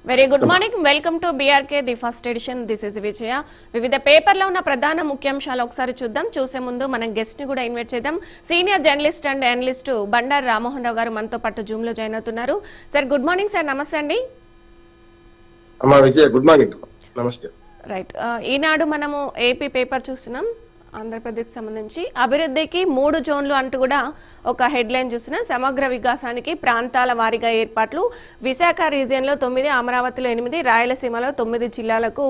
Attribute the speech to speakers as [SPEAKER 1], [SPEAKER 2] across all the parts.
[SPEAKER 1] Very good morning. Welcome to BRK the first edition. This is Vijaya. వివిధ పేపర్లో ఉన్న ప్రధాన ముఖ్యాంశాలు ఒకసారి చూద్దాం. చూసే ముందు మనం గెస్ట్ ని కూడా ఇన్వైట్ చేద్దాం. Senior journalist and analyst Bandaru Rammohan Rao garu మనతో పాటు జూమ్ లో జాయిన్ అవుతున్నారు. Sir good morning sir. నమస్తే అండి.
[SPEAKER 2] Good morning. నమస్తే.
[SPEAKER 1] రైట్, ఈనాడు మనము ఏపీ పేపర్ చూస్తున్నాం. ఆంధ్రప్రదేశ్ సంబంధించి అభివృద్ధికి 3 జోన్లు అంటూ కూడా ఒక హెడ్లైన్ చూస్తున్నాం. సమగ్ర వికాసానికి ప్రాంతాల వారీగా ఏర్పాట్లు. విశాఖ రీజియన్లో 9, అమరావతిలో 8, రాయలసీమలో 9 జిల్లాలకు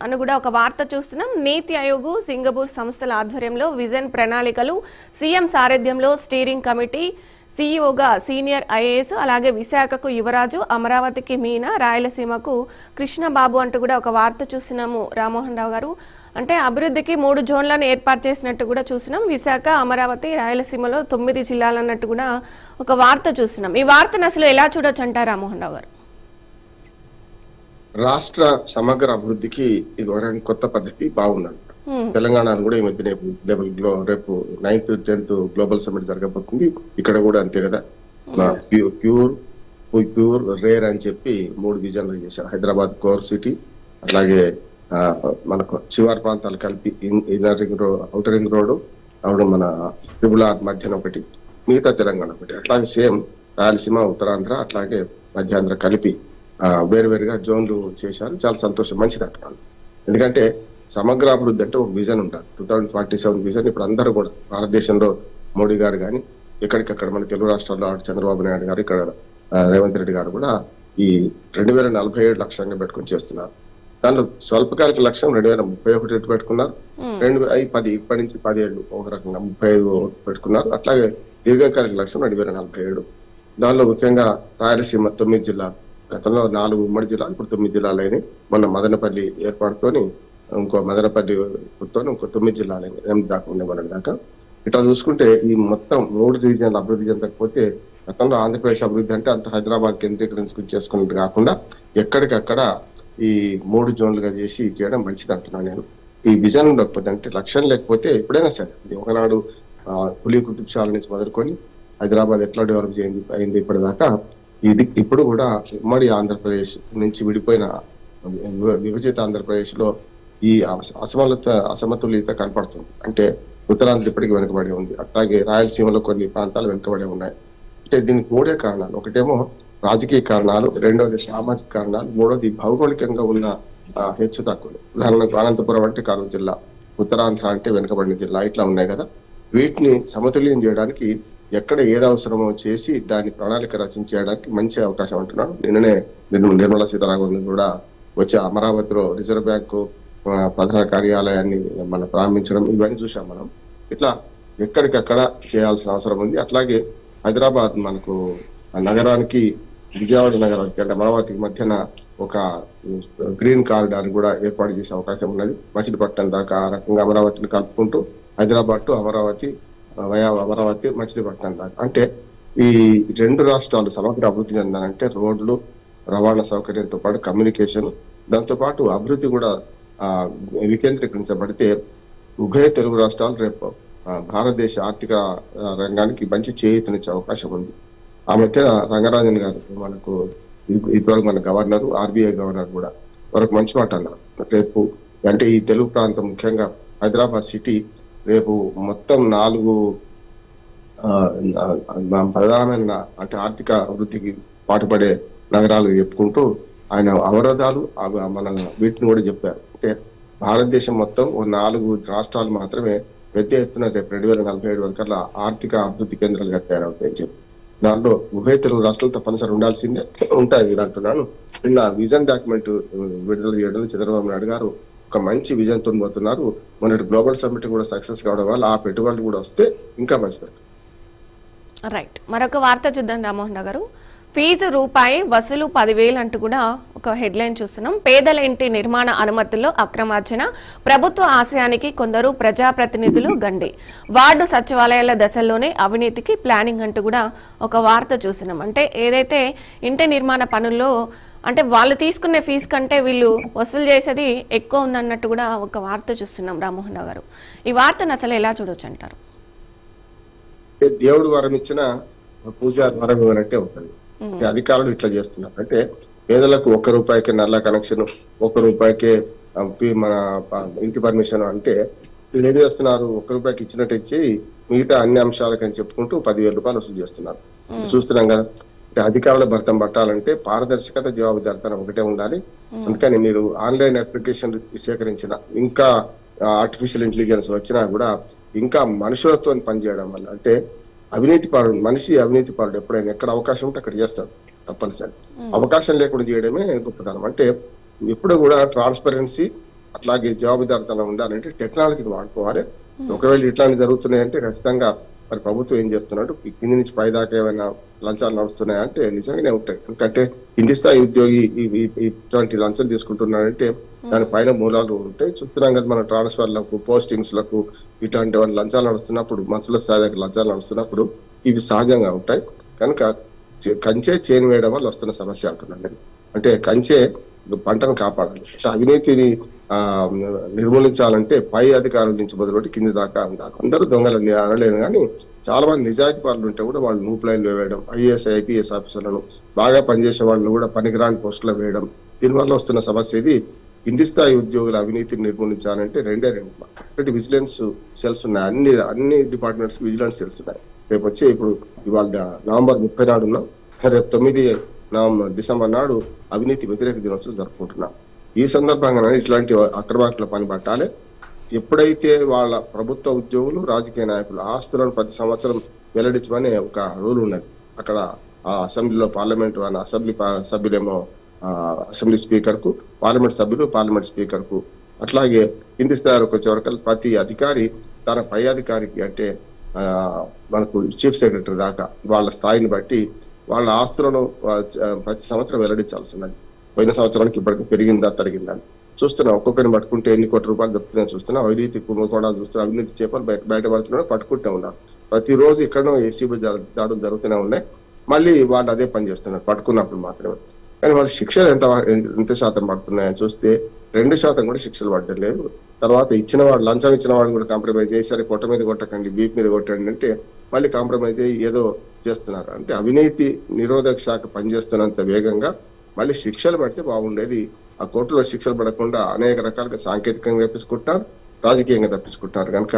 [SPEAKER 1] అని కూడా ఒక వార్త చూస్తున్నాం. నీతి ఆయోగ్, సింగపూర్ సంస్థల ఆధ్వర్యంలో విజన్ ప్రణాళికలు, సీఎం సారథ్యంలో స్టీరింగ్ కమిటీ, సీఈఓగా సీనియర్ ఐఏఎస్, అలాగే విశాఖకు యువరాజు, అమరావతికి మీనా, రాయలసీమకు కృష్ణబాబు అంటూ కూడా ఒక వార్త చూస్తున్నాము రామ్మోహన్ రావు గారు. అంటే అభివృద్ధికి 3 జోన్లను ఏర్పాటు చేసినట్టు కూడా చూసినాం. విశాఖ, అమరావతి, రాయలసీమలో 9 జిల్లాలు అన్నట్టు కూడా ఒక వార్త చూస్తున్నాం. ఈ వార్తను అసలు ఎలా చూడొచ్చు అంటారు రామ్మోహన్ రావు గారు?
[SPEAKER 2] రాష్ట్ర సమగ్ర అభివృద్ధికి ఇది కొత్త పద్ధతి బాగుందంట. తెలంగాణ కూడా ఈ మధ్య రేపు 9th, 10th గ్లోబల్ సమ్మిట్ జరగబోతుంది. ఇక్కడ కూడా అంతే కదా, ప్యూర్ రేర్ అని చెప్పి 3 విజన్లు చేశారు. హైదరాబాద్ కోర్ సిటీ, అట్లాగే మనకు చివరి ప్రాంతాలు కలిపి inner ring road, outer ring road, అప్పుడు మన ట్రిబుల్-R మధ్యన ఒకటి, మిగతా తెలంగాణ ఒకటి, అట్లాగే సేమ్ రాయలసీమ, ఉత్తరాంధ్ర, అట్లాగే మధ్యాంధ్ర కలిపి వేరువేరుగా జోన్లు చేశారు. చాలా సంతోషం, మంచిది అంటున్నాను. ఎందుకంటే సమగ్ర అభివృద్ధి అంటే ఒక విజన్ ఉంటారు. 2047 విజన్ ఇప్పుడు అందరూ కూడా భారతదేశంలో మోడీ గారు కానీ, ఎక్కడికక్కడ మన తెలుగు రాష్ట్రాల్లో చంద్రబాబు నాయుడు గారు, ఇక్కడ రేవంత్ రెడ్డి గారు కూడా ఈ 2047 లక్ష్యంగా పెట్టుకుని చేస్తున్నారు. దానిలో స్వల్పకాలిక లక్ష్యం 2031 పెట్టుకున్నారు. 10 ఇప్పటి నుంచి 10 ఏళ్ళు ఒక రకంగా 35 పెట్టుకున్నారు. అట్లాగే దీర్ఘకాలిక లక్ష్యం 2047. దానిలో ముఖ్యంగా రాయలసీమ 9 జిల్లాలు, గతంలో 4 ఉమ్మడి జిల్లాలు, ఇప్పుడు 9 జిల్లాలు అయినాయి. మొన్న మదనపల్లి ఏర్పాటుతోని ఇంకో 9 జిల్లాలు అయినాయి. 8 దాకా ఉండే మన దాకా. ఇట్లా చూసుకుంటే ఈ మొత్తం 3 రీజియన్ల అభివృద్ధి చెందకపోతే, గతంలో ఆంధ్రప్రదేశ్ అభివృద్ధి అంటే అంత హైదరాబాద్ కేంద్రీకరించి చేసుకున్నట్టు కాకుండా ఎక్కడికక్కడ ఈ 3 జోన్లుగా చేసి చేయడం మంచిది అంటున్నాను నేను. ఈ విజన్ లేకపోతే, అంటే లక్ష్యం లేకపోతే ఎప్పుడైనా సరే, ఇది ఒకనాడు పులి కుతుబ్షాల నుంచి మొదలుకొని హైదరాబాద్ ఎట్లా డెవలప్ అయింది ఇప్పటిదాకా, ఇది ఇప్పుడు కూడా ఉమ్మడి ఆంధ్రప్రదేశ్ నుంచి విడిపోయిన విభజిత ఆంధ్రప్రదేశ్ లో ఈ అసమతుల్యత కనపడుతుంది. అంటే ఉత్తరాంధ్ర ఇప్పటికీ వెనుకబడి ఉంది, అట్లాగే రాయలసీమలో కొన్ని ప్రాంతాలు వెనుకబడి ఉన్నాయి. అంటే దీనికి 3 కారణాలు. ఒకటేమో రాజకీయ కారణాలు, రెండవది సామాజిక కారణాలు, మూడవది భౌగోళికంగా ఉన్న హెచ్చు తక్కువలు. ఉదాహరణకు అనంతపురం అంటే కర్నూలు జిల్లా, ఉత్తరాంధ్ర అంటే వెనుకబడిన జిల్లా, ఇట్లా ఉన్నాయి కదా. వీటిని సమతుల్యం చేయడానికి ఎక్కడ ఏది అవసరమో చేసి దాని ప్రణాళిక రచించేయడానికి మంచి అవకాశం అంటున్నాను. నిన్ననే నిర్మలా సీతారామన్ కూడా వచ్చే అమరావతిలో రిజర్వ్ బ్యాంకు ప్రధాన కార్యాలయాన్ని మనం ప్రారంభించడం, ఇవన్నీ చూసాం మనం. ఇట్లా ఎక్కడికక్కడ చేయాల్సిన అవసరం ఉంది. అట్లాగే హైదరాబాద్ మనకు నగరానికి, విజయవాడ నగరానికి అంటే అమరావతికి మధ్యన ఒక గ్రీన్ కారిడార్ కూడా ఏర్పాటు చేసే అవకాశం ఉన్నది. మచిలీపట్నం దాకా ఆ రకంగా అమరావతిని కలుపుకుంటూ హైదరాబాద్ టు అమరావతి, అమరావతి మచిలీపట్నం దాకా. అంటే ఈ 2 రాష్ట్రాలు సమగ్ర అభివృద్ధి చెందాలంటే రోడ్లు, రవాణా సౌకర్యంతో పాటు కమ్యూనికేషన్, దాంతో పాటు అభివృద్ధి కూడా వికేంద్రీకరించబడితే ఉభయ తెలుగు రాష్ట్రాలు రేపు భారతదేశ ఆర్థిక రంగానికి మంచి చేయూతనిచ్చే అవకాశం ఉంది. ఆ మధ్య రంగరాజన్ గారు మనకు ఇప్పుడు మన గవర్నర్, ఆర్బీఐ గవర్నర్ కూడా వరకు మంచి మాట అన్నారు. రేపు అంటే ఈ తెలుగు ప్రాంతం ముఖ్యంగా హైదరాబాద్ సిటీ రేపు మొత్తం 4 ప్రధానమైన అంటే ఆర్థిక అభివృద్ధికి పాటుపడే నగరాలు చెప్పుకుంటూ ఆయన అవరోధాలు మన వీటిని కూడా చెప్పారు. అంటే భారతదేశం మొత్తం 4 రాష్ట్రాలు మాత్రమే పెద్ద ఎత్తున రేపు 2047 వరకల్లా ఆర్థిక అభివృద్ధి కేంద్రాలుగా తయారవుతాయని చెప్పి, దాంట్లో ఉభయ తెలుగు రాష్ట్రాలు తప్పనిసరి ఉండాల్సిందే, ఉంటాయి మీరు అంటున్నాను. నిన్న విజన్ డాక్యుమెంట్ విడుదల చేయడం చంద్రబాబు నాయుడు గారు ఒక మంచి విజన్ తో పోతున్నారు. మొన్నటి గ్లోబల్ సమ్మిట్ కూడా సక్సెస్ కావడం వల్ల ఆ పెట్టుబడులు కూడా వస్తే ఇంకా మంచిది.
[SPEAKER 1] రైట్, మరొక వార్త చూద్దాం రామ్మోహన్ గారు. ఫీజు రూపాయి వసూలు 10,000 అంటూ కూడా ఒక హెడ్లైన్ చూస్తున్నాం. పేదల ఇంటి నిర్మాణ అనుమతుల్లో అక్రమార్జన, ప్రభుత్వ ఆశయానికి కొందరు ప్రజాప్రతినిధులు గండి, వార్డు సచివాలయాల దశల్లోనే అవినీతికి ప్లానింగ్ అంటూ కూడా ఒక వార్త చూస్తున్నాం. అంటే ఏదైతే ఇంటి నిర్మాణ పనుల్లో అంటే వాళ్ళు తీసుకునే ఫీజు కంటే వీళ్ళు వసూలు చేసేది ఎక్కువ ఉందన్నట్టు కూడా ఒక వార్త చూస్తున్నాం రామ్మోహన్ రావు గారు. ఈ వార్తను అసలు ఎలా చూడొచ్చు అంటారు?
[SPEAKER 2] దేవుడు వరం ఇచ్చిన పూజ వరం ఇవ్వనట్టే ఉంటుంది. అధికారులు ఇట్లా చేస్తున్నారు. అంటే పేదలకు ₹1 నల్ల కనెక్షన్, ₹1 మన ఇంటి పర్మిషన్ అంటే వీళ్ళు ఏం చేస్తున్నారు, ₹1 ఇచ్చినట్టు ఇచ్చి మిగతా అన్ని అంశాలకని చెప్పుకుంటూ ₹10,000 వసూలు చేస్తున్నారు. చూస్తున్నాం కదా. అధికారుల భర్తం పట్టాలంటే పారదర్శకత, జవాబుదారితనం ఒకటే ఉండాలి. అందుకని మీరు ఆన్లైన్ అప్లికేషన్ సేకరించిన, ఇంకా ఆర్టిఫిషియల్ ఇంటెలిజెన్స్ వచ్చినా కూడా ఇంకా మనుషులతో పనిచేయడం వల్ల, అంటే మనిషి అవినీతి పరుడు ఎప్పుడైనా ఎక్కడ అవకాశం ఉంటే అక్కడ చేస్తాడు తప్పనిసరి. అవకాశం లేకుండా చేయడమే గొప్పతనం. అంటే ఎప్పుడు కూడా ట్రాన్స్పరెన్సీ అట్లాగే జవాబుదారితనం ఉండాలంటే టెక్నాలజీని వాడుకోవాలి. ఒకవేళ ఇట్లాంటి జరుగుతున్నాయంటే ఖచ్చితంగా మరి ప్రభుత్వం ఏం చేస్తున్నట్టు కింది నుంచి పై దాకా ఏమైనా లంచాలు నడుస్తున్నాయా అంటే నిజంగానే ఉంటాయి. ఎందుకంటే కింది స్థాయి ఉద్యోగి ఇటువంటి లంచం తీసుకుంటున్నాడంటే దాని పైన మూలాలు ఉంటాయి. చూస్తున్నాం కదా, మన ట్రాన్స్ఫర్లకు, పోస్టింగ్స్ లకు ఇట్లాంటి వాళ్ళు లంచాలు నడుస్తున్నప్పుడు, మంత్రుల స్థాయి దగ్గర లంచాలు నడుస్తున్నప్పుడు ఇవి సహజంగా ఉంటాయి. కనుక కంచే చేను వేయడం వల్ల వస్తున్న సమస్య అంటున్నాను. అంటే కంచే పంటను కాపాడాలి. అవినీతిని నిర్మూలించాలంటే పై అధికారుల నుంచి మొదలుపెట్టి కింది దాకా ఉండాలి. అందరూ దొంగలని అనలేను కానీ చాలా మంది నిజాయితీ పరులు ఉంటే కూడా వాళ్ళు నూప్ లైన్లో వేయడం, IAS IPS ఆఫీసర్లను, బాగా పనిచేసే వాళ్ళని కూడా పనికిరాని పోస్టులో వేయడం, దీనివల్ల వస్తున్న సమస్య ఇది. కింది స్థాయి ఉద్యోగుల అవినీతిని నిర్మూలించాలంటే రెండే ఒకటి విజిలెన్స్ సెల్స్ ఉన్నాయి. అన్ని డిపార్ట్మెంట్స్ విజిలెన్స్ సెల్స్ ఉన్నాయి. రేపు వచ్చే ఇవాళ నవంబర్ 30 నాడు ఉన్నాం, రేపు 9 డిసెంబర్ నాడు అవినీతి వ్యతిరేక దినోత్సవం జరుపుకుంటున్నాం. ఈ సందర్భంగా ఇట్లాంటి అక్రమార్కుల పని పట్టాలి. ఎప్పుడైతే వాళ్ళ ప్రభుత్వ ఉద్యోగులు, రాజకీయ నాయకులు ఆస్తులను ప్రతి సంవత్సరం వెల్లడించమని ఒక రూల్ ఉన్నది. అక్కడ ఆ అసెంబ్లీలో అసెంబ్లీ సభ్యులేమో అసెంబ్లీ స్పీకర్ కు, పార్లమెంట్ సభ్యులు పార్లమెంట్ స్పీకర్ కు, అట్లాగే కింది స్థాయికి వచ్చే వరకు ప్రతి అధికారి తన పై అధికారికి, అంటే మనకు చీఫ్ సెక్రటరీ దాకా వాళ్ళ స్థాయిని బట్టి వాళ్ళ ఆస్తులను ప్రతి సంవత్సరం వెల్లడించాల్సి ఉన్నది. పోయిన సంవత్సరానికి ఇప్పటికీ పెరిగిందా తరిగిందా చూస్తున్నాం. ఒక్కొక్కరిని పట్టుకుంటే ఎన్ని కోట్ల రూపాయలు దొరుకుతున్నాయని చూస్తున్నాం. అవినీతి కుంభకోణాలు చూస్తున్నాం. అవినీతి చేపలు బయటపడుతున్నాడు, పట్టుకుంటూ ఉన్నారు. ప్రతిరోజు ఎక్కడో ఏసీబీ దాడులు జరుగుతూనే ఉన్నాయి. మళ్ళీ వాళ్ళు అదే పని చేస్తున్నారు పట్టుకున్నప్పుడు మాత్రమే. కానీ వాళ్ళు శిక్షలు ఎంత శాతం పడుతున్నాయని చూస్తే 2% కూడా శిక్షలు పడడం లేదు. తర్వాత లంచం ఇచ్చిన వాడు కూడా కాంప్రమైజ్ చేసి పొట్ట మీద కొట్టకండి, బీప్ మీద కొట్టండి అంటే మళ్ళీ కాంప్రమైజ్ అయ్యి ఏదో చేస్తున్నారు. అంటే అవినీతి నిరోధక శాఖ పనిచేస్తున్నంత వేగంగా మళ్ళీ శిక్షలు పడితే బాగుండేది. ఆ కోర్టులో శిక్షలు పడకుండా అనేక రకాలుగా సాంకేతికంగా తప్పించుకుంటారు, రాజకీయంగా తప్పించుకుంటారు. కనుక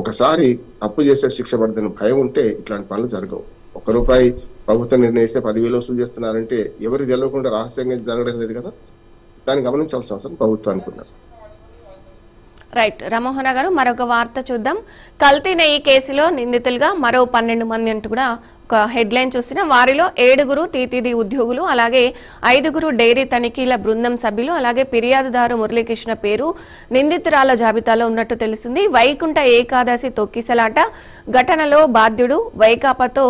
[SPEAKER 2] ఒకసారి తప్పు చేసే శిక్ష పడుతున్న భయం ఉంటే ఇట్లాంటి పనులు జరగవు. ₹1 ప్రభుత్వం నిర్ణయిస్తే 10,000 వసూలు చేస్తున్నారంటే ఎవరికి తెలియకుండా రహస్యంగా జరగడం లేదు కదా. దాన్ని గమనించాల్సిన అవసరం ప్రభుత్వానికి ఉంది.
[SPEAKER 1] రైట్. రామ్మోహన్ గారు, మరొక వార్త చూద్దాం. కల్తీ నెయ్యి కేసులో నిందితులుగా మరో 12 మంది అంటూ కూడా ఒక హెడ్లైన్ చూసిన వారిలో 7 టీటీడీ ఉద్యోగులు, అలాగే 5 డైరీ తనిఖీల బృందం సభ్యులు, అలాగే ఫిర్యాదుదారు మురళీకృష్ణ పేరు నిందితురాల జాబితాలో ఉన్నట్టు తెలిసింది. వైకుంఠ ఏకాదశి తొక్కిసలాట ఘటనలో బాధ్యుడు వైకాపాతో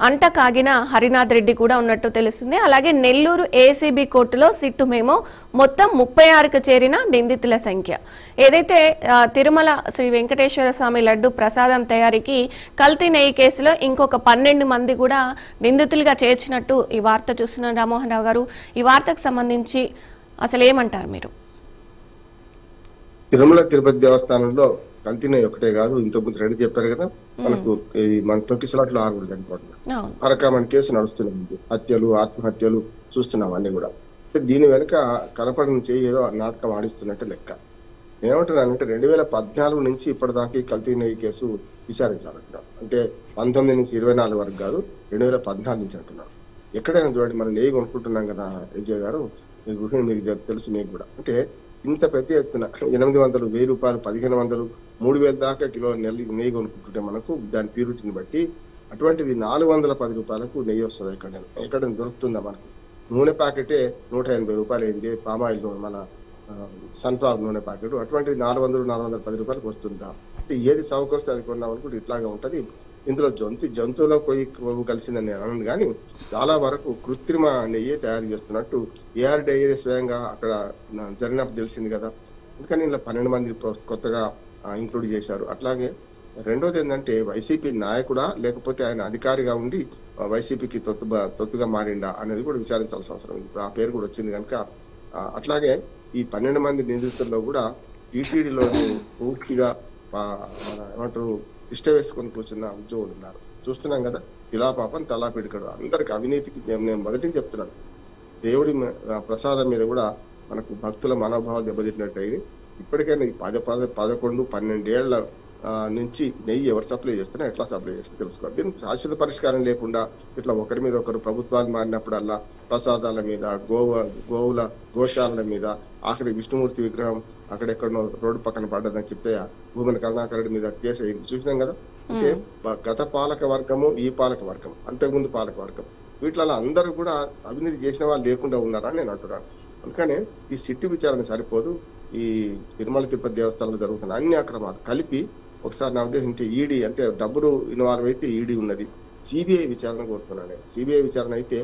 [SPEAKER 1] అంట కాగిన హరినాథ్ రెడ్డి కూడా ఉన్నట్టు తెలుస్తుంది. అలాగే నెల్లూరు ఏసీబీ కోర్టులో సిట్టు మేమో మొత్తం 36కు చేరిన నిందితుల సంఖ్య. ఏదైతే తిరుమల శ్రీ వెంకటేశ్వర స్వామి లడ్డు ప్రసాదం తయారీకి కల్తీ నెయ్యి కేసులో ఇంకొక 12 మంది కూడా నిందితులుగా చేర్చినట్టు ఈ వార్త చూస్తున్నాం. రామ్మోహన్ రావు గారు, ఈ వార్తకు సంబంధించి అసలు ఏమంటారు మీరు?
[SPEAKER 2] తిరుమల తిరుపతి దేవస్థానంలో కల్తీ నెయ్యి ఒకటే కాదు, ఇంతకుముందు 2 చెప్పారు కదా, మన తొక్కిసలాట్లో 6 చనిపోతున్నారు. మన కేసు నడుస్తున్నాయి. హత్యలు, ఆత్మహత్యలు చూస్తున్నాం అన్ని కూడా. దీని వెనుక కనపడని చేయి ఏదో నాటకం ఆడిస్తున్నట్టు లెక్క. ఏమంటున్నానంటే 2014 నుంచి ఇప్పటిదాకా కల్తీ నెయ్యి కేసు విచారించాలంటున్నారు. అంటే 19 నుంచి 24 వరకు కాదు, 2014 నుంచి అంటున్నారు. ఎక్కడైనా చూడండి, మనం నెయ్యి కొనుక్కుంటున్నాం కదా విజయ్ గారు, మీకు తెలుసు మీకు కూడా. అంటే ఇంత పెద్ద ఎత్తున 800, 1000 రూపాయలు, 1500, 3000 దాకా కిలో నెయ్యి కొనుక్కుంటుంటే మనకు దాని ప్యూరిటీని బట్టి అటువంటిది 410 రూపాయలకు నెయ్యి వస్తుంది. ఎక్కడ దొరుకుతుందా మనకు? నూనె ప్యాకెటే 180 రూపాయలు అయింది. పామాయిల్ మన సన్ఫ్లవర్ నూనె ప్యాకెట్ అటువంటిది 400, 410 రూపాయలకు వస్తుందా? ఏది సౌకొస్తే అది కొన్నాం అనుకుంటే ఇట్లాగా ఉంటది. ఇందులో జంతువులో కొవ్వు కలిసిందని నేను అనను, కానీ చాలా వరకు కృత్రిమ నెయ్యి తయారు చేస్తున్నట్టు ఏఆర్ డైరీ స్వయంగా అక్కడ జరిగినప్పుడు తెలిసింది కదా. అందుకని ఇలా 12 మంది కొత్తగా ఇంక్లూడ్ చేశారు. అట్లాగే రెండోది ఏంటంటే వైసీపీ నాయకుడా లేకపోతే ఆయన అధికారిగా ఉండి వైసీపీకి తొత్తుగా మారిండా అనేది కూడా విచారించాల్సిన అవసరం ఉంది. ఆ పేరు కూడా వచ్చింది కనుక. అట్లాగే ఈ 12 మంది నిందితుల్లో కూడా టీటీడీలో పూర్తిగా ఏమంటారు ఇష్ట వేసుకొని కూర్చున్న ఉద్యోగులు ఉన్నారు. చూస్తున్నాం కదా, ఇలా పాపం తలా పిడికడు అందరికి అవినీతికి. నేను మొదటి చెప్తున్నాను, దేవుడి ప్రసాదం మీద కూడా మనకు భక్తుల మనోభావం దెబ్బతిన్నట్టు అయింది. ఇప్పటికైనా 11, 12 ఏళ్ల నుంచి నెయ్యి ఎవరు సప్లై చేస్తున్నా ఎట్లా సప్లై చేస్తే తెలుసుకోవాలి. దీనికి శాశ్వత పరిష్కారం లేకుండా ఇట్లా ఒకరి మీద ఒకరు ప్రభుత్వాలు మారినప్పుడల్లా ప్రసాదాల మీద, గోవుల గోశాలల మీద, ఆఖరి విష్ణుమూర్తి విగ్రహం అక్కడెక్కడో రోడ్డు పక్కన పడ్డదని చెప్తే భూమన కరుణాకరుడి మీద కేసు అయింది, చూసినాం కదా. అంటే గత పాలక వర్గము, ఈ పాలక వర్గం, అంతకుముందు పాలక వర్గం, వీటిలో అందరూ కూడా అవినీతి చేసిన వాళ్ళు లేకుండా ఉన్నారని నేను అంటున్నాను. అందుకనే ఈ సిట్టి విచారణ సరిపోదు. ఈ తిరుమల తిరుపతి దేవస్థానంలో జరుగుతున్న అన్ని అక్రమాలు కలిపి ఒకసారి నా ఉద్దేశం ఈడీ అంటే డబ్బులు ఇన్వాల్వ్ అయితే ఈడీ ఉన్నది, సిబిఐ విచారణ కోరుతున్నాను. సిబిఐ విచారణ అయితే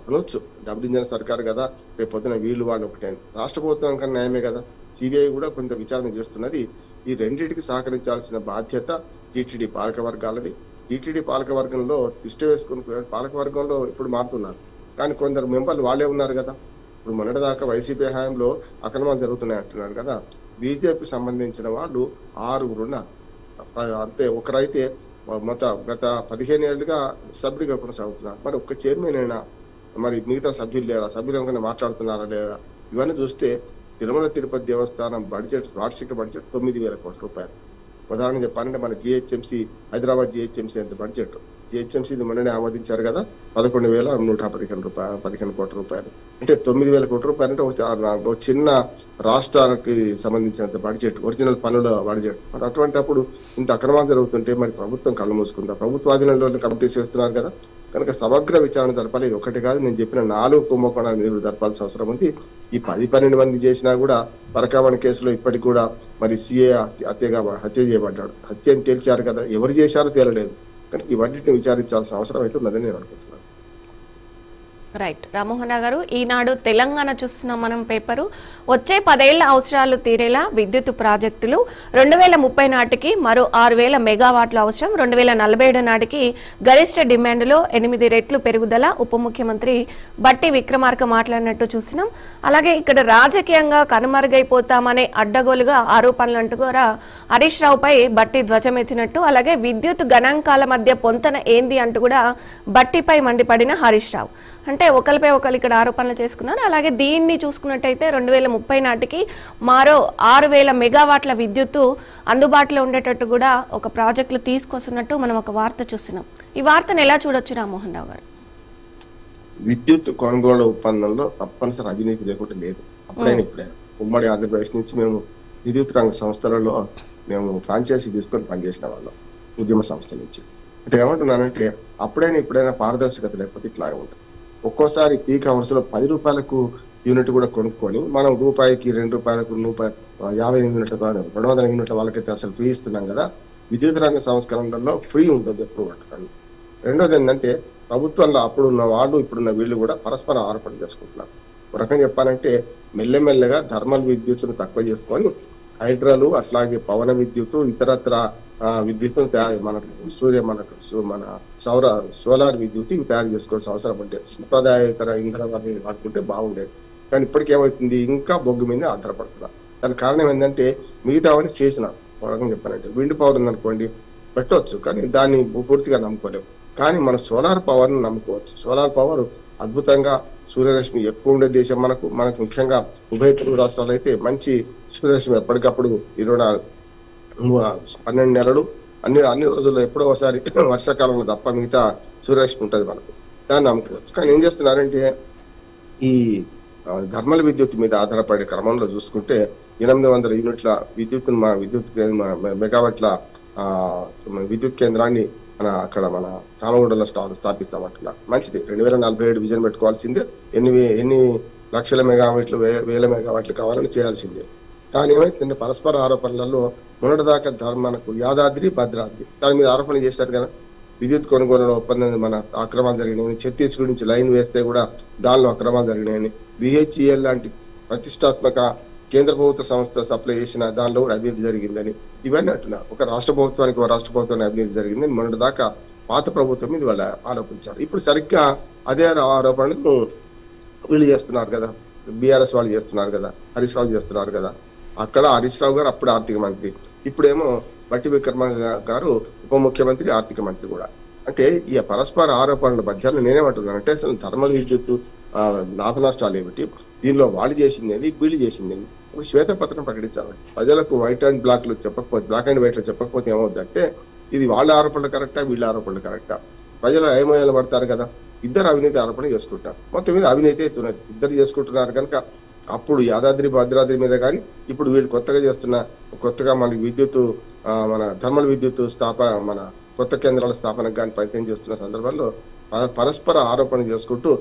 [SPEAKER 2] అనొచ్చు, డబ్బులు ఇంజన్ సర్కారు కదా, రేపు పొద్దున వీళ్ళు వాళ్ళు ఒకటే, రాష్ట్ర ప్రభుత్వం కన్నా న్యాయమే కదా. సిబిఐ కూడా కొంత విచారణ చేస్తున్నది. ఈ రెండింటికి సహకరించాల్సిన బాధ్యత టీటీడీ పాలక వర్గాలది. టీటీడీ పాలక వర్గంలో ఇష్ట వేసుకుని పాలక వర్గంలో ఇప్పుడు మారుతున్నారు, కానీ కొందరు మెంబర్లు వాళ్ళే ఉన్నారు కదా. ఇప్పుడు మొన్నటిదాకా వైసీపీ హయాంలో అక్రమాలు జరుగుతున్నాయి అంటున్నారు కదా. బీజేపీ సంబంధించిన వాళ్ళు 6 ఉన్నారు. అంటే ఒకరైతే మొత్తం గత 15 ఏళ్లుగా సభ్యుడిగా కొనసాగుతున్నారు. మరి ఒక్క చైర్మన్ అయినా, మరి మిగతా సభ్యులు లేరా, సభ్యులు ఏమైనా మాట్లాడుతున్నారా లేదా? ఇవన్నీ చూస్తే తిరుమల తిరుపతి దేవస్థానం బడ్జెట్, వార్షిక బడ్జెట్ 9,000 కోట్ల రూపాయలు. ఉదాహరణ చెప్పాలంటే మన జిహెచ్ఎంసీ, హైదరాబాద్ జిహెచ్ఎంసీ అంటే బడ్జెట్, జిహెచ్ఎంసీ మొన్ననే ఆమోదించారు కదా, 11,115 కోట్ల రూపాయలు. అంటే 9,000 కోట్ల రూపాయలు అంటే ఒక చిన్న రాష్ట్రానికి సంబంధించినంత బడ్జెట్, ఒరిజినల్ పనుల బడ్జెట్. మరి అటువంటిప్పుడు ఇంత అక్రమాలు జరుగుతుంటే మరి ప్రభుత్వం కళ్ళు మూసుకుందా? ప్రభుత్వాధీనంలో కమిటీస్ చేస్తున్నారు కదా. కనుక సమగ్ర విచారణ జరపాలి. ఇది ఒకటి కాదు, నేను చెప్పిన 4 కుంభకోణాలు మీరు జరపాల్సిన అవసరం ఉంది. ఈ 10-12 మంది చేసినా కూడా పరకామణి కేసులో ఇప్పటికి కూడా మరి సిఏ హత్య చేయబడ్డాడు. హత్య అని తేల్చారు కదా, ఎవరు చేశారో తేలలేదు. కనుక ఇవన్నిటిని విచారించాల్సిన అవసరం అయితే ఉన్నదని నేను అనుకుంటున్నాను.
[SPEAKER 1] రైట్. రామ్మోహన్ రావు గారు, ఈనాడు తెలంగాణ చూస్తున్నాం మనం పేపరు. వచ్చే 10 ఏళ్ల అవసరాలు తీరేలా విద్యుత్ ప్రాజెక్టులు, 2030 నాటికి మరో 6,000 మెగావాట్లు అవసరం, 2047 నాటికి గరిష్ట డిమాండ్లో 8 రెట్లు పెరుగుదల, ఉప ముఖ్యమంత్రి బట్టి విక్రమార్క మాట్లాడినట్టు చూసినాం. అలాగే ఇక్కడ రాజకీయంగా కనుమరుగైపోతామనే అడ్డగోలుగా ఆరోపణలంటూ కూడా హరీష్ రావుపై బట్టి ధ్వజమెత్తినట్టు, అలాగే విద్యుత్ గణాంకాల మధ్య పొంతన ఏంది అంటూ కూడా బట్టిపై మండిపడిన హరీష్ రావు. అంటే ఒకరిపై ఒకరు ఇక్కడ ఆరోపణలు చేసుకున్నారు. అలాగే దీన్ని చూసుకున్నట్టయితే 2030 నాటికి మరో 6,000 మెగావాట్ల విద్యుత్తు అందుబాటులో ఉండేటట్టు కూడా ఒక ప్రాజెక్టులు తీసుకొస్తున్నట్టు మనం ఒక వార్త చూస్తున్నాం. ఈ వార్తను ఎలా చూడొచ్చు రామ్మోహన్ రావు గారు?
[SPEAKER 2] విద్యుత్ కొనుగోలు ఒప్పందంలో తప్పనిసరి అవినీతి లేకుండా లేదు. అప్పుడైనా ఇప్పుడైనా ఉమ్మడి ఆంధ్రప్రదేశ్ నుంచి మేము విద్యుత్ రంగ సంస్థలలో మేము ఫ్రాంచైజీ తీసుకొని పనిచేసిన వాళ్ళం, ఉద్యమ సంస్థ నుంచి. అంటే ఏమంటున్నానంటే అప్పుడైనా ఇప్పుడైనా పారదర్శకత లేకపోతే ఇట్లాగే ఉంటుంది. ఒక్కోసారి పీక్ అవర్స్ లో 10 రూపాయలకు యూనిట్ కూడా కొనుక్కొని మనం రూపాయికి, 2 రూపాయలకు 50 యూనిట్ల, 200 యూనిట్ల వాళ్ళకైతే అసలు ఫ్రీ ఇస్తున్నాం కదా. విద్యుత్ రంగ సంస్కరణలో ఫ్రీ ఉంటుంది ఎప్పుడు పట్టుకోండి. రెండోది ఏంటంటే ప్రభుత్వంలో అప్పుడున్న వాళ్ళు ఇప్పుడున్న వీళ్ళు కూడా పరస్పర ఆరోపణ చేసుకుంటున్నారు. ఒక రకంగా చెప్పాలంటే మెల్లమెల్లగా థర్మల్ విద్యుత్తును తక్కువ చేసుకొని హైడ్రాలు, అట్లాగే పవన విద్యుత్తు, ఇతరత్ర విద్యుత్తును మన సోలార్ విద్యుత్ ఇవి తయారు చేసుకోవాల్సిన అవసరం ఉంటే సంప్రదాయేతర ఇంధనాన్ని వాడుకుంటే బాగుండేది. కానీ ఇప్పటికేమవుతుంది, ఇంకా బొగ్గు మీద ఆధారపడుతున్నారు. దానికి కారణం ఏంటంటే మిగతావన్నీ చేసిన రకంగా చెప్పాలంటే విండ్ పవర్ ఉందనుకోండి పెట్టవచ్చు, కానీ దాన్ని పూర్తిగా నమ్ముకోలేము. కానీ మన సోలార్ పవర్ ని నమ్ముకోవచ్చు. సోలార్ పవర్ అద్భుతంగా, సూర్యరశ్మి ఎక్కువ ఉండే దేశం మనకు ముఖ్యంగా ఉభయ తెలుగు రాష్ట్రాలు అయితే మంచి సూర్యరశ్మి ఎప్పటికప్పుడు 12 నెలలు అన్ని రోజుల్లో ఎప్పుడో ఒకసారి వర్షాకాలంలో తప్ప మిగతా సూర్యరశ్మి ఉంటుంది మనకు, దాన్ని నమ్ముకోవచ్చు. కానీ ఏం చేస్తున్నారంటే ఈ థర్మల్ విద్యుత్ మీద ఆధారపడే క్రమంలో చూసుకుంటే 800 యూనిట్ల విద్యుత్ మెగావాట్ల విద్యుత్ కేంద్రాన్ని మన రామగుండంలో స్థాపిస్తామంటున్నారు. మంచిది, 2047 విజన్ పెట్టుకోవాల్సిందే. ఎన్ని లక్షల మెగావాట్లు, 1000 మెగావాట్లు కావాలని చేయాల్సిందే. కానీ ఏమైతుందంటే పరస్పర ఆరోపణలలో మొన్నటిదాకా మనకు యాదాద్రి, భద్రాద్రి దాని మీద ఆరోపణలు చేశారు కదా. విద్యుత్ కొనుగోలులో ఒప్పందం మన అక్రమాలు జరిగినాయని, ఛత్తీస్గఢ్ నుంచి లైన్ వేస్తే కూడా దానిలో అక్రమాలు జరిగినాయని, బిహెచ్ఈఎల్ లాంటి ప్రతిష్టాత్మక కేంద్ర ప్రభుత్వ సంస్థ సప్లై చేసిన దానిలో కూడా అవినీతి జరిగిందని ఇవన్నీ అంటున్నారు. ఒక రాష్ట్ర ప్రభుత్వానికి అవినీతి జరిగిందని మొన్నటిదాకా పాత ప్రభుత్వం మీద వాళ్ళు ఆరోపించారు. ఇప్పుడు సరిగ్గా అదే ఆరోపణలు వీళ్ళు చేస్తున్నారు కదా, బీఆర్ఎస్ వాళ్ళు చేస్తున్నారు కదా, హరీష్ రావు చేస్తున్నారు కదా. అక్కడ హరీష్ రావు గారు అప్పుడు ఆర్థిక మంత్రి, ఇప్పుడేమో బట్టి విక్రమార్క గారు ఉప ముఖ్యమంత్రి, ఆర్థిక మంత్రి కూడా. అంటే ఈ పరస్పర ఆరోపణల మధ్యలో నేనేమంటున్నానంటే అసలు థర్మల్ విద్యుత్ లాభ నష్టాలు ఏమిటి, దీనిలో వాళ్ళు చేసింది వీళ్ళు చేసింది ఒక శ్వేతపత్రం ప్రకటించాలి. ప్రజలకు వైట్ అండ్ బ్లాక్ లో చెప్పకపోతే, బ్లాక్ అండ్ వైట్ లో చెప్పకపోతే ఏమవుతుందంటే ఇది వాళ్ళ ఆరోపణలు కరెక్టా వీళ్ళ ఆరోపణలు కరెక్టా, ప్రజలు ఏమయ్యాలు పడతారు కదా. ఇద్దరు అవినీతి ఆరోపణ చేసుకుంటారు, మొత్తం మీద అవినీతి అవుతున్నది, ఇద్దరు చేసుకుంటున్నారు కనుక అప్పుడు యాదాద్రి భద్రాద్రి మీద కానీ ఇప్పుడు వీళ్ళు కొత్తగా మనకి విద్యుత్ మన థర్మల్ విద్యుత్ మన కొత్త కేంద్రాల స్థాపనకు కానీ ప్రయత్నం చేస్తున్న సందర్భంలో పరస్పర ఆరోపణ చేసుకుంటూ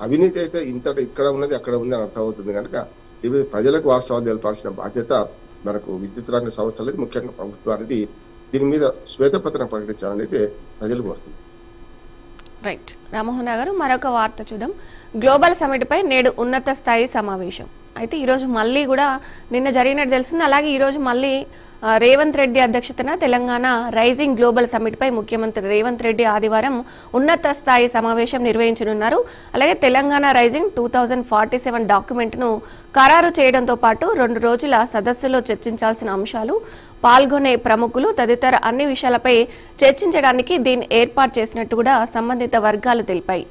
[SPEAKER 2] అవినీతి అయితే ఇక్కడ ఉన్నది అక్కడ ఉంది అని అర్థమవుతుంది కనుక ఇవి ప్రజలకు వాస్తవాలు తెలపాల్సిన బాధ్యత మనకు విద్యుత్ రంగ సంస్థలది, ముఖ్యంగా ప్రభుత్వానికి. దీని మీద శ్వేతపత్రం ప్రకటించాలనేది ప్రజలు కోరుతుంది.
[SPEAKER 1] రైట్ రామ్మోహన్ రావు గారు, మరొక వార్త చూద్దాం. గ్లోబల్ సమిట్ పై నేడు ఉన్నత స్థాయి సమావేశం. అయితే ఈరోజు మళ్ళీ కూడా నిన్న జరిగినట్టు తెలిసింది, అలాగే ఈరోజు మళ్ళీ రేవంత్ రెడ్డి అధ్యక్షతన తెలంగాణ రైజింగ్ గ్లోబల్ సమిట్ పై ముఖ్యమంత్రి రేవంత్ రెడ్డి ఆదివారం ఉన్నత స్థాయి సమావేశం నిర్వహించనున్నారు. అలాగే తెలంగాణ రైజింగ్ 2047 డాక్యుమెంట్ ను ఖరారు చేయడంతో పాటు 2 రోజుల సదస్సులో చర్చించాల్సిన అంశాలు, పాల్గొనే ప్రముఖులు తదితర అన్ని విషయాలపై చర్చించడానికి దీన్ని ఏర్పాటు చేసినట్టు కూడా సంబంధిత వర్గాలు తెలిపాయి.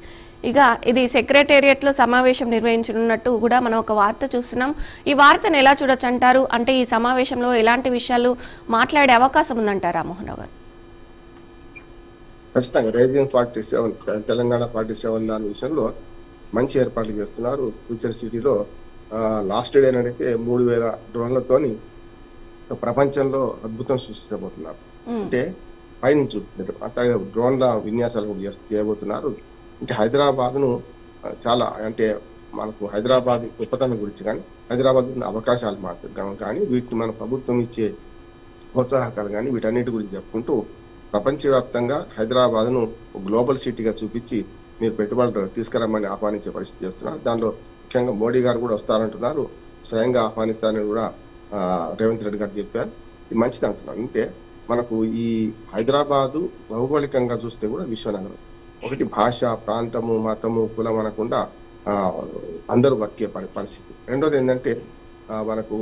[SPEAKER 1] ఇక ఇది సెక్రటేరియట్ లో సమావేశం నిర్వహించనున్నట్టు కూడా మనం ఒక వార్త చూస్తున్నాం. ఈ వార్తను ఎలా చూడొచ్చు అంటారు? అంటే ఈ సమావేశంలో ఎలాంటి విషయాలు మాట్లాడే అవకాశం ఉందంటారా రామ్మోహన్ రావు గారు?
[SPEAKER 2] ఖచ్చితంగా రైజింగ్ 47 తెలంగాణ 47 దాని విషయంలో మంచి ఏర్పాట్లు చేస్తున్నారు. ఫ్యూచర్ సిటీలో లాస్ట్ డే నడితే 3000 డ్రోన్లతోని ప్రపంచంలో అద్భుతం సృష్టించబోతున్నారు. అంటే పైనుంచి అట్లాగే డ్రోన్ల విన్యాసాలు కూడా చేయబోతున్నారు. అంటే హైదరాబాద్ ను చాలా, అంటే మనకు హైదరాబాద్ గొప్పతనం గురించి కానీ హైదరాబాద్ అవకాశాలు మాత్రం కానీ వీటిని మన ప్రభుత్వం ఇచ్చే ప్రోత్సాహకాలు కానీ వీటన్నిటి గురించి చెప్పుకుంటూ ప్రపంచవ్యాప్తంగా హైదరాబాద్ ను గ్లోబల్ సిటీగా చూపించి మీరు పెట్టుబడులు తీసుకురమ్మని ఆహ్వానించే పరిస్థితి చేస్తున్నారు. దానిలో ముఖ్యంగా మోడీ గారు కూడా వస్తారంటున్నారు, స్వయంగా ఆహ్వానిస్తారని కూడా రేవంత్ రెడ్డి గారు చెప్పారు. ఇది మంచిది అంటున్నారు. అంటే మనకు ఈ హైదరాబాదు భౌగోళికంగా చూస్తే కూడా విశ్వనగరం, ఒకటి భాష, ప్రాంతము, మతము, కులం అనకుండా అందరూ బతికే పరిస్థితి. రెండోది ఏంటంటే మనకు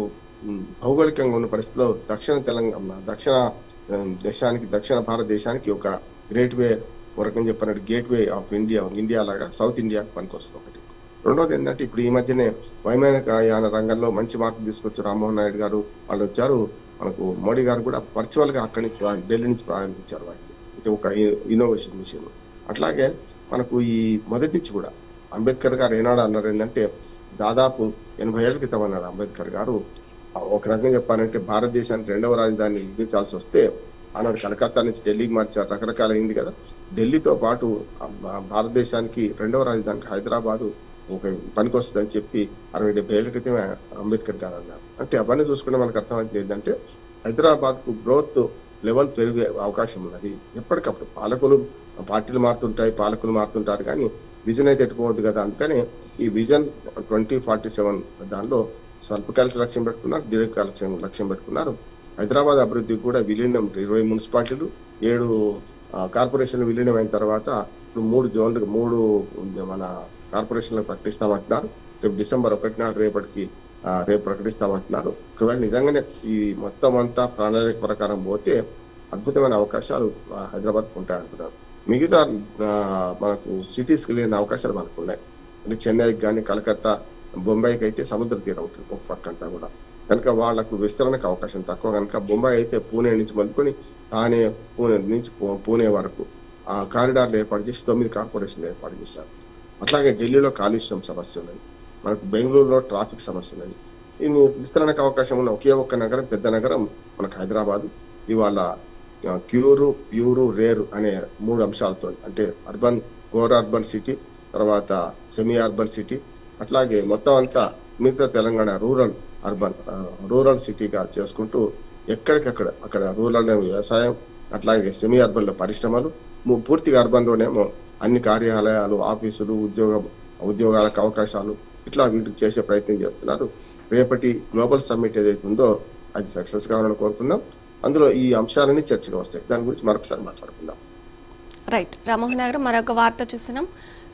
[SPEAKER 2] భౌగోళికంగా ఉన్న పరిస్థితిలో దక్షిణ భారతదేశానికి ఒక గ్రేట్ వే, వరకు చెప్పినట్టు గేట్ వే ఆఫ్ ఇండియా లాగా సౌత్ ఇండియాకి పనికొస్తుంది ఒకటి. రెండోది ఏంటంటే ఇప్పుడు ఈ మధ్యనే వైమానికయాన రంగంలో మంచి మార్పులు తీసుకొచ్చారు. రామ్మోహన్ నాయుడు గారు వాళ్ళు వచ్చారు, మనకు మోడీ గారు కూడా వర్చువల్ గా అక్కడి నుంచి ఢిల్లీ నుంచి ప్రారంభించారు వాటిని. అంటే ఒక ఇన్నోవేషన్ మిషన్. అట్లాగే మనకు ఈ మొదటి నుంచి కూడా అంబేద్కర్ గారు ఏనాడు అన్నారు ఏంటంటే దాదాపు 80 ఏళ్ల క్రితం అన్నాడు అంబేద్కర్ గారు, ఒక రకంగా చెప్పాలంటే భారతదేశానికి 2వ రాజధాని నిర్మించాల్సి వస్తే ఆనాడు కలకత్తా నుంచి ఢిల్లీకి మార్చారు, రకరకాల అయింది కదా. ఢిల్లీతో పాటు భారతదేశానికి 2వ రాజధానికి హైదరాబాదు ఒక పనికొస్తుందని చెప్పి 60-70 ఏళ్ల క్రితమే అంబేద్కర్ గారు అన్నారు. అంటే అవన్నీ చూసుకుంటే మనకు అర్థమైంది ఏంటంటే హైదరాబాద్ కు గ్రోత్ లెవెల్ పెరిగే అవకాశం ఉన్నది. ఎప్పటికప్పుడు పార్టీలు మారుతుంటాయి, పాలకులు మారుతుంటారు, కానీ విజన్ అయితే ఎట్టుకోవద్దు కదా. అందుకని ఈ విజన్ 2047 దానిలో స్వల్పకాలిక లక్ష్యం పెట్టుకున్నారు, దీర్ఘకాలిక లక్ష్యం పెట్టుకున్నారు. హైదరాబాద్ అభివృద్ధికి కూడా విలీనం 20 మున్సిపాలిటీలు 7 కార్పొరేషన్లు విలీనం అయిన తర్వాత ఇప్పుడు 3 జోన్లు 3 మన కార్పొరేషన్లు ప్రకటిస్తామంటున్నారు. రేపు డిసెంబర్ 1 నాడు రేపు ప్రకటిస్తామంటున్నారు. ఒకవేళ నిజంగానే ఈ మొత్తం అంతా ప్రణాళిక ప్రకారం పోతే అద్భుతమైన అవకాశాలు హైదరాబాద్ ఉంటాయంటున్నారు. మిగతా మనకు సిటీస్ కి లేని అవకాశాలు మనకు ఉన్నాయి. అంటే చెన్నైకి కానీ కలకత్తా, బొంబాయికి అయితే సముద్ర తీరం ఉంటుంది ఒక పక్కంతా కూడా, కనుక వాళ్లకు విస్తరణకు అవకాశం తక్కువ. కనుక బొంబాయి అయితే పూణే నుంచి మొదలుకొని పూణే నుంచి పూణే వరకు ఆ కారిడార్లు ఏర్పాటు చేసి 9 కార్పొరేషన్లు ఏర్పాటు చేశారు. అట్లాగే ఢిల్లీలో కాలుష్యం సమస్య ఉన్నది, మనకు బెంగళూరులో ట్రాఫిక్ సమస్య ఉన్నది. ఇన్ని విస్తరణకు అవకాశం ఉన్న ఒకే ఒక్క నగరం, పెద్ద నగరం మనకు హైదరాబాద్. ఇవాళ ప్యూరు రేరు అనే 3 అంశాలతో, అంటే కోర్ అర్బన్ సిటీ, తర్వాత సెమీ అర్బన్ సిటీ, అట్లాగే మొత్తం అంతా మిగతా తెలంగాణ రూరల్ సిటీగా చేసుకుంటూ అక్కడ రూరల్ వ్యవసాయం, అట్లాగే సెమీ అర్బన్ లో పరిశ్రమలు, పూర్తిగా అర్బన్ లోనేమో అన్ని కార్యాలయాలు, ఆఫీసులు, ఉద్యోగాలకు అవకాశాలు, ఇట్లా వీటికి చేసే ప్రయత్నం చేస్తున్నారు. రేపటి గ్లోబల్ సమ్మిట్ ఏదైతే ఉందో అది సక్సెస్ కావాలని కోరుకుందాం. అందులో ఈ అంశాలన్నీ చర్చగా వస్తాయి. దాని గురించి మరొకసారి మాట్లాడుకుందాం.
[SPEAKER 1] రైట్ రామ్మోహన్ గారు, మరొక వార్త చూస్తున్నాం.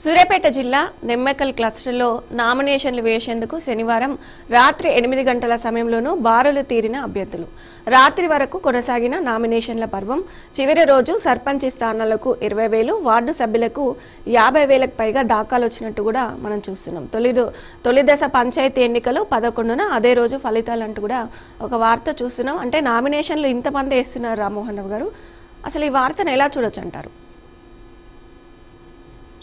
[SPEAKER 1] సూర్యాపేట జిల్లా నెమ్మకల్ క్లస్టర్లో నామినేషన్లు వేసేందుకు శనివారం రాత్రి 8 గంటల సమయంలోనూ బారులు తీరిన అభ్యర్థులు. రాత్రి వరకు కొనసాగిన నామినేషన్ల పర్వం చివరి రోజు సర్పంచ్ స్థానాలకు 20,000, వార్డు సభ్యులకు 50,000కు పైగా దాఖలు వచ్చినట్టు కూడా మనం చూస్తున్నాం. తొలి దశ పంచాయతీ ఎన్నికలు 11న, అదే రోజు ఫలితాలంటూ కూడా ఒక వార్త చూస్తున్నాం. అంటే నామినేషన్లు ఇంతమంది వేస్తున్నారు. రామ్మోహన్ రావు గారు, అసలు ఈ వార్తను ఎలా చూడొచ్చు అంటారు?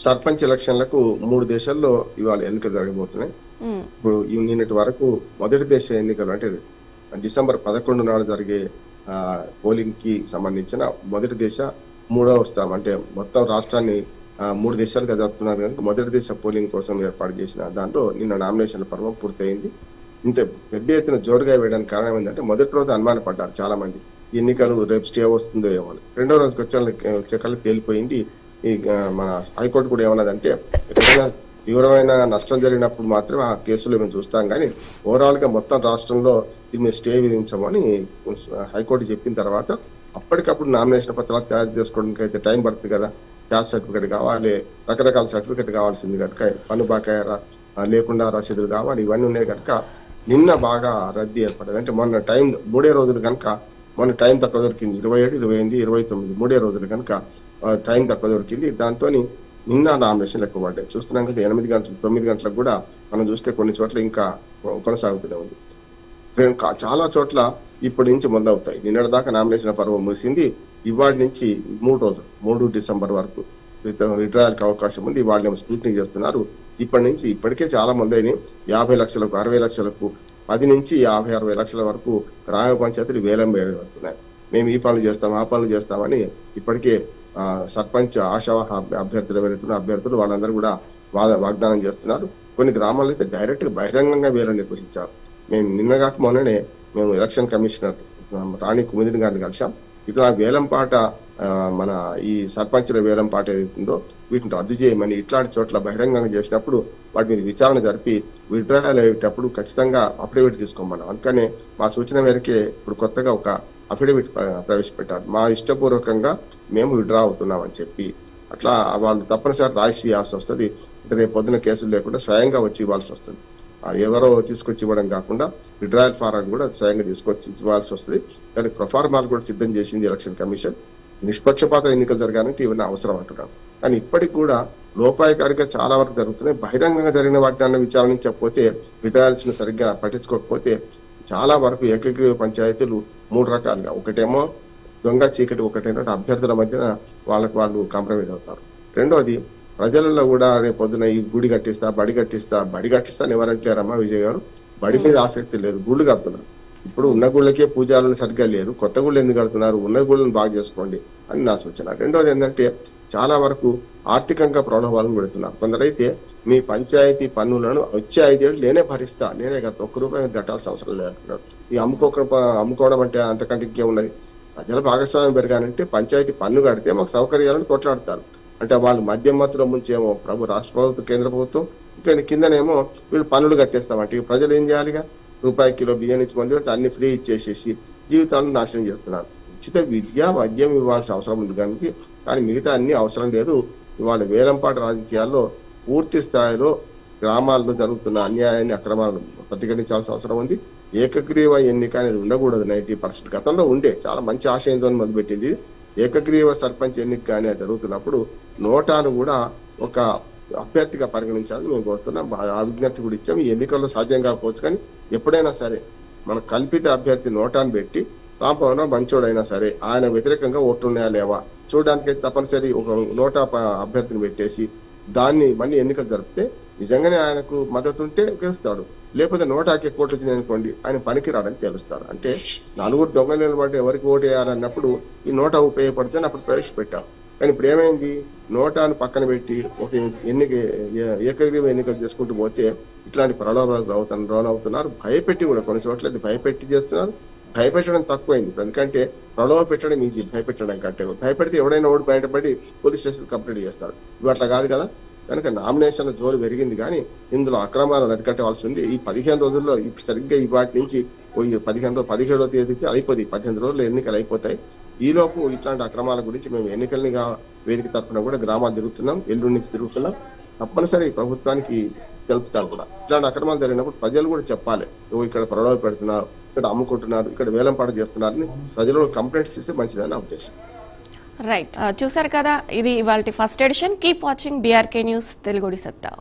[SPEAKER 2] సర్పంచ్ ఎలక్షన్లకు 3 దేశాల్లో ఇవాళ ఎన్నికలు జరగబోతున్నాయి. ఇప్పుడు నిన్నటి వరకు మొదటి దేశ ఎన్నికలు అంటే డిసెంబర్ 11 నాడు జరిగే పోలింగ్ కి సంబంధించిన మొదటి దేశ 3వ స్థానం అంటే మొత్తం రాష్ట్రాన్ని 3 దేశాలుగా జరుపుతున్నారు కనుక మొదటి దేశ పోలింగ్ కోసం ఏర్పాటు చేసిన దాంట్లో నిన్న నామినేషన్ల పర్వం పూర్తయింది. ఇంత పెద్ద ఎత్తున జోరుగా వేయడానికి కారణం ఏంటంటే మొదటి రోజు అనుమానపడ్డారు చాలా మంది, ఎన్నికలు రేపు స్టే వస్తుందో ఏమో. రెండో రోజుకి వచ్చే తేలిపోయింది. ఈ మన హైకోర్టు కూడా ఏమన్నదంటే ఎక్కడైనా తీవ్రమైన నష్టం జరిగినప్పుడు మాత్రమే ఆ కేసులు మేము చూస్తాం, కానీ ఓవరాల్ గా మొత్తం రాష్ట్రంలో దీన్ని స్టే విధించమని హైకోర్టు చెప్పిన తర్వాత అప్పటికప్పుడు నామినేషన్ పత్రాలు తయారు చేసుకోవడానికి అయితే టైం పడుతుంది కదా. క్యాస్ట్ సర్టిఫికేట్ కావాలి, రకరకాల సర్టిఫికేట్ కావాల్సింది కనుక, పన్ను బకాయి లేకుండా రసీదులు కావాలి, ఇవన్నీ ఉన్నాయి కనుక నిన్న బాగా రద్దీ ఏర్పడింది. అంటే మొన్న టైం 3 రోజులు కనుక మొన్న టైం తక్కువ దొరికింది. 27, 28, 29 3 రోజులు కనుక టైం తక్కువ దొరికింది. దాంతో నిన్న నామినేషన్లు ఎక్కువ పడ్డాయి. చూస్తున్నాం కదా 8 గంటలు 9 గంటలకు కూడా మనం చూస్తే కొన్ని చోట్ల ఇంకా కొనసాగుతూనే ఉంది. చాలా చోట్ల ఇప్పటి నుంచి మొదలవుతాయి. నిన్నటి దాకా నామినేషన్ పర్వం ముగిసింది. ఇవాళ నుంచి 3 రోజులు 3 డిసెంబర్ వరకు విడ్రాయల్కి అవకాశం ఉంది. వాళ్ళేమో స్క్రూటినీ చేస్తున్నారు. ఇప్పటి నుంచి ఇప్పటికే చాలా మంది అయినాయి. 50 లక్షలకు 60 లక్షలకు 10 నుంచి 50, 60 లక్షల వరకు గ్రామ పంచాయతీలు వేలం వేడుతున్నాయి. మేము ఈ పనులు చేస్తాం, ఆ పనులు చేస్తామని ఇప్పటికే సర్పంచ్ ఆశావాహ అభ్యర్థులు ఎవరైతున్న అభ్యర్థులు వాళ్ళందరూ కూడా వాగ్దానం చేస్తున్నారు. కొన్ని గ్రామాల్లో అయితే డైరెక్ట్ గా బహిరంగంగా వేలం నిర్వహించారు. మేము నిన్న కాక మొన్ననే మేము ఎలక్షన్ కమిషనర్ రాణి కుముదిని గారిని కలిసాం. ఇట్లా వేలంపాట మన ఈ సర్పంచుల వేలంపాట ఏదైతుందో వీటిని రద్దు చేయమని ఇట్లాంటి చోట్ల బహిరంగంగా చేసినప్పుడు వాటి మీద విచారణ జరిపి విడ్రాయల్ అయ్యేటప్పుడు ఖచ్చితంగా అఫిడవిట్ తీసుకోమన్నాం. అందుకనే మా సూచన మేరకే ఇప్పుడు కొత్తగా ఒక అఫిడవిట్ ప్రవేశపెట్టారు. మా ఇష్టపూర్వకంగా మేము విడ్రా అవుతున్నాం అని చెప్పి అట్లా వాళ్ళు తప్పనిసరి రాసి ఇవ్వాల్సి వస్తుంది. అంటే రేపు పొద్దున కేసులు లేకుండా స్వయంగా వచ్చి ఇవ్వాల్సి వస్తుంది. ఎవరో తీసుకొచ్చి ఇవ్వడం కాకుండా విడ్రాయల్ ఫారం కూడా స్వయంగా తీసుకొచ్చి ఇవ్వాల్సి వస్తుంది. కానీ ప్రొఫార్మాలు కూడా సిద్ధం చేసింది ఎలక్షన్ కమిషన్. నిష్పక్షపాత ఎన్నికలు జరగాలంటే ఇవన్నీ అవసరం అంటున్నాం. కానీ ఇప్పటికి కూడా లోపాయకారిగా చాలా వరకు జరుగుతున్నాయి. బహిరంగంగా జరిగిన వాటిని విచారించకపోతే విడ్రాయల్స్ ని సరిగ్గా పట్టించుకోకపోతే చాలా వరకు ఏకగ్రీవ పంచాయతీలు 3 రకాలుగా, ఒకటేమో దొంగ చీకటి, ఒకటేమో అభ్యర్థుల మధ్యన వాళ్ళు కాంప్రమైజ్ అవుతారు. రెండోది ప్రజలలో కూడా రేపు పొద్దున ఈ గుడి కట్టిస్తా, బడి కట్టిస్తా ఎవరంటారమ్మా విజయ్ గారు? బడి మీద ఆసక్తి లేదు, గుళ్ళు కడుతున్నారు. ఇప్పుడు ఉన్న గుళ్ళకే పూజాలను సరిగ్గా లేరు, కొత్త గుళ్ళు ఎందుకు కడుతున్నారు? ఉన్న గుళ్ళను బాగా చేసుకోండి అని నా సూచన. రెండోది ఏంటంటే చాలా వరకు ఆర్థికంగా ప్రలోభాలను పెడుతున్నారు. కొందరైతే మీ పంచాయతీ పన్నులను వచ్చే 5 ఏళ్ళు నేనే భరిస్తా, నేనే కడతా, ₹1 కట్టాల్సిన అవసరం లేదంటున్నారు. ఈ అమ్ముకోవడం అంటే అంతకంటే ఇంకే ఉన్నది. ప్రజల భాగస్వామ్యం పెరగాలంటే పంచాయతీ పన్ను కడితే మాకు సౌకర్యాలను కొట్లాడతారు. అంటే వాళ్ళు మధ్యమత్తులో ముంచేమో రాష్ట్ర ప్రభుత్వం, కేంద్ర ప్రభుత్వం, ఇక్కడ కిందనేమో వీళ్ళు పన్నులు కట్టేస్తామంటే ప్రజలు ఏం చేయాలిగా? ₹1 కిలో బియ్యం ఇచ్చి మంది అన్ని ఫ్రీ ఇచ్చేసేసి జీవితాలను నాశనం చేస్తున్నారు. ఉచిత విద్య, వైద్యం ఇవ్వాల్సిన అవసరం ఉంది కానీ మిగతా అన్ని అవసరం లేదు. ఇవాళ వేలంపాట రాజకీయాల్లో పూర్తి స్థాయిలో గ్రామాల్లో జరుగుతున్న అన్యాయాన్ని, అక్రమాలను ప్రతిఘటించాల్సిన అవసరం ఉంది. ఏకగ్రీవ ఎన్నిక అనేది ఉండకూడదు. 90% గతంలో ఉండే చాలా మంచి ఆశయంతో మొదలుపెట్టింది. ఏకగ్రీవ సర్పంచ్ ఎన్నిక అనేది జరుగుతున్నప్పుడు నోటాను కూడా ఒక అభ్యర్థిగా పరిగణించాలని మేము కోరుతున్నాం. ఆ విజ్ఞప్తి కూడా ఇచ్చాం. ఈ ఎన్నికల్లో సాధ్యం కాకపోవచ్చు కానీ ఎప్పుడైనా సరే మన కల్పిత అభ్యర్థి నోటాను పెట్టి రాంపవన మంచోడైనా సరే ఆయన వ్యతిరేకంగా ఓట్లున్నాయా లేవా చూడడానికి తప్పనిసరి ఒక నోటా అభ్యర్థిని పెట్టేసి దాన్ని మళ్ళీ ఎన్నికలు జరిపితే నిజంగానే ఆయనకు మద్దతు ఉంటే గెలుస్తాడు. లేకపోతే నోటాకి ఎక్కువ ఓట్లు వచ్చినాయి అనుకోండి, ఆయన పనికి రావడానికి తెలుస్తాడు. అంటే 4 దొంగలు నిలబడి ఎవరికి ఓటు వేయాలన్నప్పుడు ఈ నోటా ఉపయోగపడితే అప్పుడు ప్రవేశపెట్టాం. కానీ ఇప్పుడు ఏమైంది? నోటాను పక్కన పెట్టి ఒక ఏకగ్రీవ ఎన్నికలు చేసుకుంటూ పోతే ఇట్లాంటి ప్రలోభాలకు లోనవుతున్నారు. భయపెట్టి కూడా కొన్ని చోట్ల భయపెట్టి చేస్తున్నారు. భయపెట్టడం తక్కువైంది. ఎందుకంటే ప్రలోభ పెట్టడం ఈజీ, భయపెట్టడం కంటే. భయపెడితే ఎవడైనా ఓడి బయటపడి పోలీస్ స్టేషన్ కంప్లైంట్ చేస్తారు. ఇవి అట్లా కాదు కదా. కనుక నామినేషన్ల జోరు పెరిగింది కానీ ఇందులో అక్రమాలు అరికట్టవలసి ఉంది. ఈ 15 రోజుల్లో సరిగ్గా వాటి నుంచి 17వ తేదీకి అయిపోతుంది. 18 రోజుల్లో ఎన్నికలు అయిపోతాయి. ఈలోపు ఇట్లాంటి అక్రమాల గురించి మేము ఎన్నికల్ని వేదిక తరఫున కూడా గ్రామాలు తిరుగుతున్నాం, ఎల్లుండి నుంచి తిరుగుతున్నాం. తప్పనిసరి ప్రభుత్వానికి తెలుపుతారు కూడా. ఇట్లాంటి అక్రమాలు జరిగినప్పుడు ప్రజలు కూడా చెప్పాలి, ఇక్కడ ప్రలోభ పెడుతున్నారు, ఇక్కడ అమ్ముకుంటున్నారు, ఇక్కడ వేలం పాట చేస్తున్నారని ప్రజలు కంప్లైంట్స్ ఇస్తే మంచిదని నా ఉద్దేశం.
[SPEAKER 1] రైట్, చూసారు కదా, ఇది ఇవాళ first edition. Keep watching BRK news తెలుగుడి సత్తా.